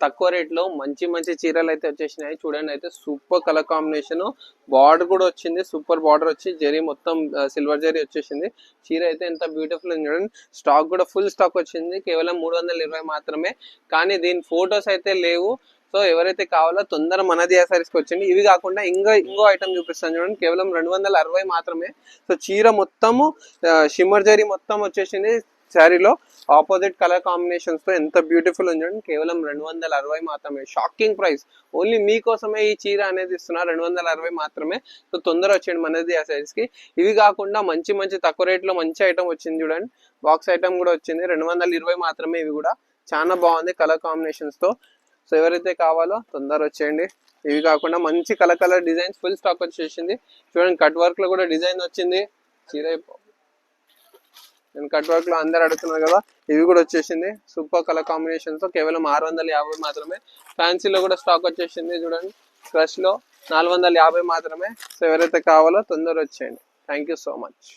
తక్కువ రేట్ లో మంచి మంచి చీరలు అయితే వచ్చేసినాయి. చూడండి అయితే సూపర్ కలర్ కాంబినేషన్, బార్డర్ కూడా వచ్చింది, సూపర్ బార్డర్ వచ్చి జరీ మొత్తం సిల్వర్ జరీ వచ్చేసింది. చీర అయితే ఎంత బ్యూటిఫుల్ ఉంది చూడండి. స్టాక్ కూడా ఫుల్ స్టాక్ వచ్చింది, కేవలం 320 మాత్రమే. కానీ దీని ఫొటోస్ అయితే లేవు. సో ఎవరైతే కావాలో తొందర మనది సారీస్కి వచ్చింది. ఇవి కాకుండా ఇంకో ఐటమ్ చూపిస్తాను చూడండి, కేవలం 260 మాత్రమే. సో చీర మొత్తము షిమ్మర్ జరీ మొత్తం వచ్చేసింది శారీలో, ఆపోజిట్ కలర్ కాంబినేషన్స్ తో ఎంత బ్యూటిఫుల్ ఉంది చూడండి. కేవలం 260 మాత్రమే, షాకింగ్ ప్రైస్. ఓన్లీ మీకోసమే ఈ చీర అనేది ఇస్తున్నా, 260 మాత్రమే. సో తొందర వచ్చేయండి మనది ఆ సైజ్ కి. ఇవి కాకుండా మంచి మంచి తక్కువ రేట్ లో మంచి ఐటమ్ వచ్చింది చూడండి, బాక్స్ ఐటమ్ కూడా వచ్చింది. 220 మాత్రమే. ఇవి కూడా చాలా బాగుంది కలర్ కాంబినేషన్స్ తో. సో ఎవరైతే కావాలో తొందర వచ్చేయండి. ఇవి కాకుండా మంచి కలర్ డిజైన్స్ ఫుల్ స్టాక్ వచ్చేసింది చూడండి. కట్ వర్క్ లో కూడా డిజైన్ వచ్చింది చీర. నేను కట్ వర్క్ లో అందరు అడుగుతున్నారు కదా, ఇవి కూడా వచ్చేసింది సూపర్ కలర్ కాంబినేషన్స్ తో, కేవలం 650 మాత్రమే. ఫ్యాన్సీలో కూడా స్టాక్ వచ్చేసింది చూడండి, క్రష్ లో 450 మాత్రమే. సో ఎవరైతే కావాలో తొందర వచ్చేయండి. Thank you so much.